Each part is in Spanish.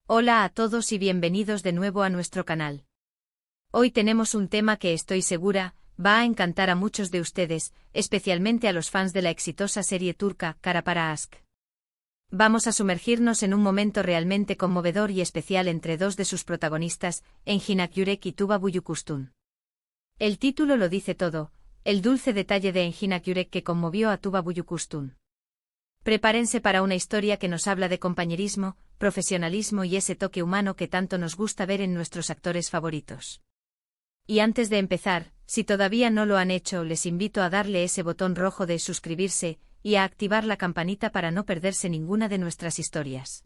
Hola a todos y bienvenidos de nuevo a nuestro canal. Hoy tenemos un tema que estoy segura va a encantar a muchos de ustedes, especialmente a los fans de la exitosa serie turca Kara Para Aşk. Vamos a sumergirnos en un momento realmente conmovedor y especial entre dos de sus protagonistas, Engin Akyürek y Tuba Büyüküstün. El título lo dice todo, el dulce detalle de Engin Akyürek que conmovió a Tuba Büyüküstün. Prepárense para una historia que nos habla de compañerismo, profesionalismo y ese toque humano que tanto nos gusta ver en nuestros actores favoritos. Y antes de empezar, si todavía no lo han hecho, les invito a darle ese botón rojo de suscribirse y a activar la campanita para no perderse ninguna de nuestras historias.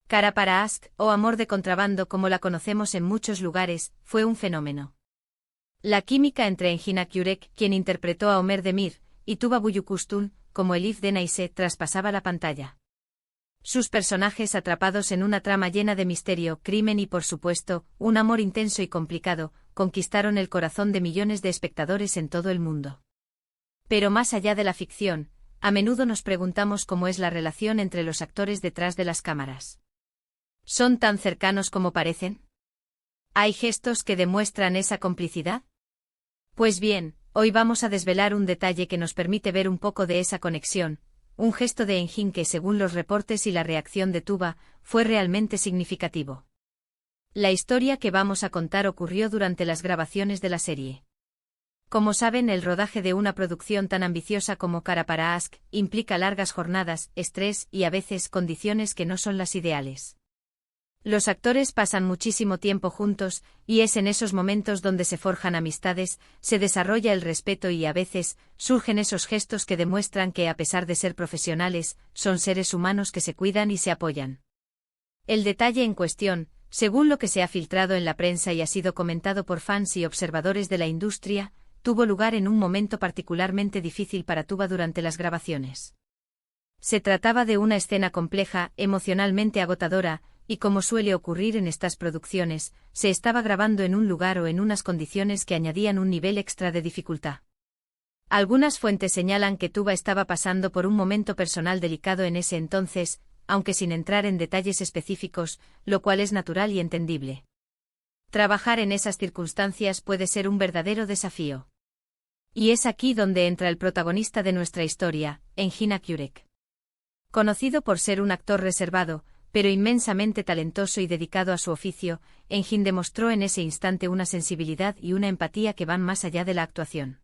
Kara Para Aşk, o Amor de Contrabando como la conocemos en muchos lugares, fue un fenómeno. La química entre Engin Akyürek, quien interpretó a Ömer Demir, y Tuba Büyüküstün, como Elif Denayse, traspasaba la pantalla. Sus personajes atrapados en una trama llena de misterio, crimen y por supuesto, un amor intenso y complicado, conquistaron el corazón de millones de espectadores en todo el mundo. Pero más allá de la ficción, a menudo nos preguntamos cómo es la relación entre los actores detrás de las cámaras. ¿Son tan cercanos como parecen? ¿Hay gestos que demuestran esa complicidad? Pues bien, hoy vamos a desvelar un detalle que nos permite ver un poco de esa conexión, un gesto de Engin que según los reportes y la reacción de Tuba, fue realmente significativo. La historia que vamos a contar ocurrió durante las grabaciones de la serie. Como saben, el rodaje de una producción tan ambiciosa como Kara Para Aşk implica largas jornadas, estrés y a veces condiciones que no son las ideales. Los actores pasan muchísimo tiempo juntos, y es en esos momentos donde se forjan amistades, se desarrolla el respeto y a veces, surgen esos gestos que demuestran que a pesar de ser profesionales, son seres humanos que se cuidan y se apoyan. El detalle en cuestión, según lo que se ha filtrado en la prensa y ha sido comentado por fans y observadores de la industria, tuvo lugar en un momento particularmente difícil para Tuba durante las grabaciones. Se trataba de una escena compleja, emocionalmente agotadora, y como suele ocurrir en estas producciones, se estaba grabando en un lugar o en unas condiciones que añadían un nivel extra de dificultad. Algunas fuentes señalan que Tuba estaba pasando por un momento personal delicado en ese entonces, aunque sin entrar en detalles específicos, lo cual es natural y entendible. Trabajar en esas circunstancias puede ser un verdadero desafío. Y es aquí donde entra el protagonista de nuestra historia, Engin Akyürek. Conocido por ser un actor reservado, pero inmensamente talentoso y dedicado a su oficio, Engin demostró en ese instante una sensibilidad y una empatía que van más allá de la actuación.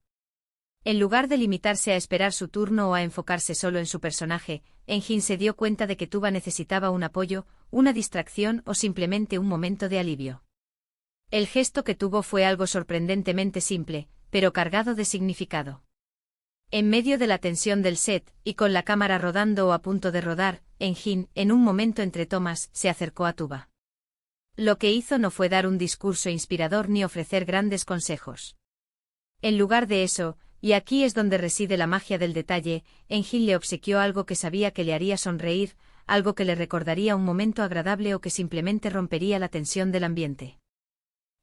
En lugar de limitarse a esperar su turno o a enfocarse solo en su personaje, Engin se dio cuenta de que Tuba necesitaba un apoyo, una distracción o simplemente un momento de alivio. El gesto que tuvo fue algo sorprendentemente simple, pero cargado de significado. En medio de la tensión del set, y con la cámara rodando o a punto de rodar, Engin, en un momento entre tomas, se acercó a Tuba. Lo que hizo no fue dar un discurso inspirador ni ofrecer grandes consejos. En lugar de eso, y aquí es donde reside la magia del detalle, Engin le obsequió algo que sabía que le haría sonreír, algo que le recordaría un momento agradable o que simplemente rompería la tensión del ambiente.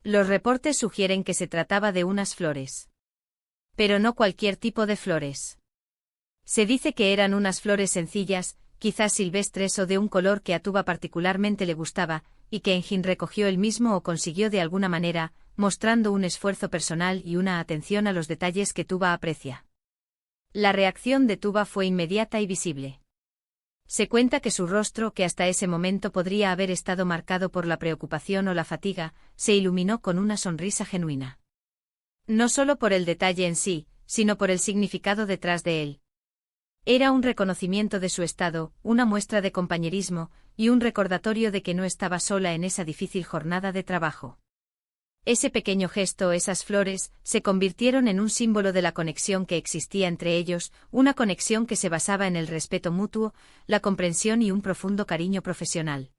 Los reportes sugieren que se trataba de unas flores. Pero no cualquier tipo de flores. Se dice que eran unas flores sencillas, quizás silvestres o de un color que a Tuba particularmente le gustaba, y que Engin recogió él mismo o consiguió de alguna manera, mostrando un esfuerzo personal y una atención a los detalles que Tuba aprecia. La reacción de Tuba fue inmediata y visible. Se cuenta que su rostro, que hasta ese momento podría haber estado marcado por la preocupación o la fatiga, se iluminó con una sonrisa genuina. No solo por el detalle en sí, sino por el significado detrás de él. Era un reconocimiento de su estado, una muestra de compañerismo, y un recordatorio de que no estaba sola en esa difícil jornada de trabajo. Ese pequeño gesto, esas flores, se convirtieron en un símbolo de la conexión que existía entre ellos, una conexión que se basaba en el respeto mutuo, la comprensión y un profundo cariño profesional.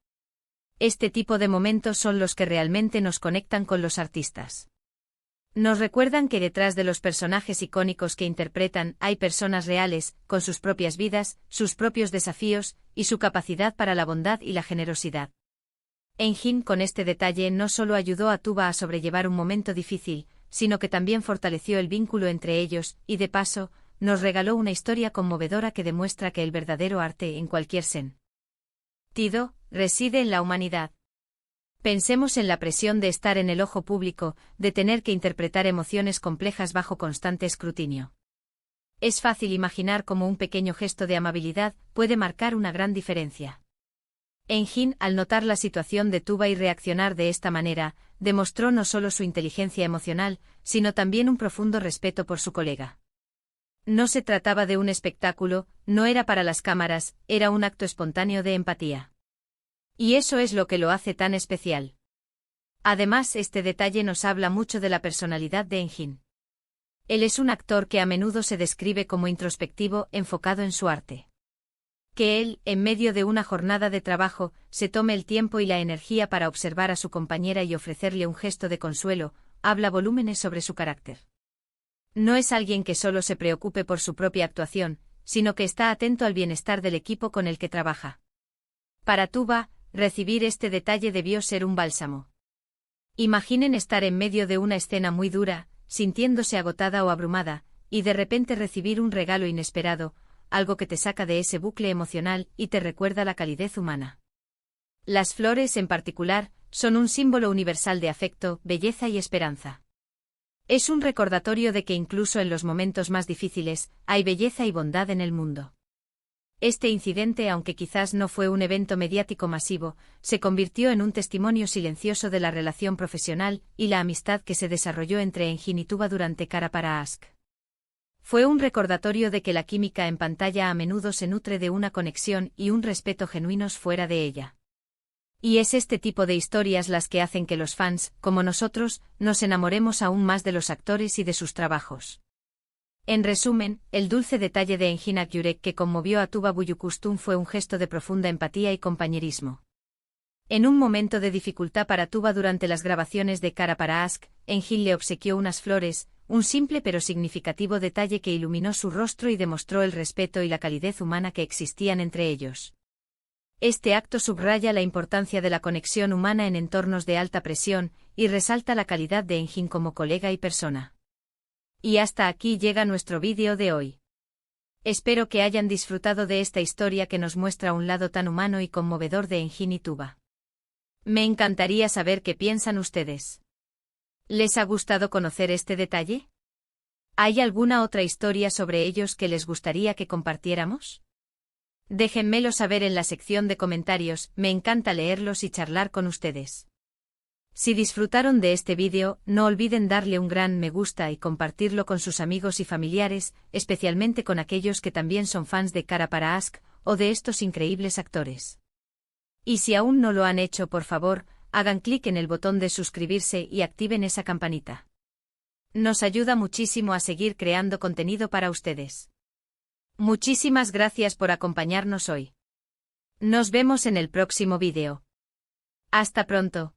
Este tipo de momentos son los que realmente nos conectan con los artistas. Nos recuerdan que detrás de los personajes icónicos que interpretan hay personas reales, con sus propias vidas, sus propios desafíos, y su capacidad para la bondad y la generosidad. Engin con este detalle no solo ayudó a Tuba a sobrellevar un momento difícil, sino que también fortaleció el vínculo entre ellos, y de paso, nos regaló una historia conmovedora que demuestra que el verdadero arte en cualquier sentido reside en la humanidad. Pensemos en la presión de estar en el ojo público, de tener que interpretar emociones complejas bajo constante escrutinio. Es fácil imaginar cómo un pequeño gesto de amabilidad puede marcar una gran diferencia. Eun-jin, al notar la situación de Tuba y reaccionar de esta manera, demostró no solo su inteligencia emocional, sino también un profundo respeto por su colega. No se trataba de un espectáculo, no era para las cámaras, era un acto espontáneo de empatía. Y eso es lo que lo hace tan especial. Además, este detalle nos habla mucho de la personalidad de Eun-jin. Él es un actor que a menudo se describe como introspectivo, enfocado en su arte. Que él, en medio de una jornada de trabajo, se tome el tiempo y la energía para observar a su compañera y ofrecerle un gesto de consuelo, habla volúmenes sobre su carácter. No es alguien que solo se preocupe por su propia actuación, sino que está atento al bienestar del equipo con el que trabaja. Para Tuba, recibir este detalle debió ser un bálsamo. Imaginen estar en medio de una escena muy dura, sintiéndose agotada o abrumada, y de repente recibir un regalo inesperado, algo que te saca de ese bucle emocional y te recuerda la calidez humana. Las flores, en particular, son un símbolo universal de afecto, belleza y esperanza. Es un recordatorio de que incluso en los momentos más difíciles, hay belleza y bondad en el mundo. Este incidente, aunque quizás no fue un evento mediático masivo, se convirtió en un testimonio silencioso de la relación profesional y la amistad que se desarrolló entre Eun-jin y Tuba durante Cara para Ask. Fue un recordatorio de que la química en pantalla a menudo se nutre de una conexión y un respeto genuinos fuera de ella. Y es este tipo de historias las que hacen que los fans, como nosotros, nos enamoremos aún más de los actores y de sus trabajos. En resumen, el dulce detalle de Eun-jin Akyurek que conmovió a Tuba Buyukustun fue un gesto de profunda empatía y compañerismo. En un momento de dificultad para Tuba durante las grabaciones de Cara para Ask, Eun-jin le obsequió unas flores, un simple pero significativo detalle que iluminó su rostro y demostró el respeto y la calidez humana que existían entre ellos. Este acto subraya la importancia de la conexión humana en entornos de alta presión y resalta la calidad de Eun-jin como colega y persona. Y hasta aquí llega nuestro vídeo de hoy. Espero que hayan disfrutado de esta historia que nos muestra un lado tan humano y conmovedor de Eun-jin y Tuba. Me encantaría saber qué piensan ustedes. ¿Les ha gustado conocer este detalle? ¿Hay alguna otra historia sobre ellos que les gustaría que compartiéramos? Déjenmelo saber en la sección de comentarios, me encanta leerlos y charlar con ustedes. Si disfrutaron de este vídeo, no olviden darle un gran me gusta y compartirlo con sus amigos y familiares, especialmente con aquellos que también son fans de Cara para Ask, o de estos increíbles actores. Y si aún no lo han hecho, por favor, hagan clic en el botón de suscribirse y activen esa campanita. Nos ayuda muchísimo a seguir creando contenido para ustedes. Muchísimas gracias por acompañarnos hoy. Nos vemos en el próximo vídeo. Hasta pronto.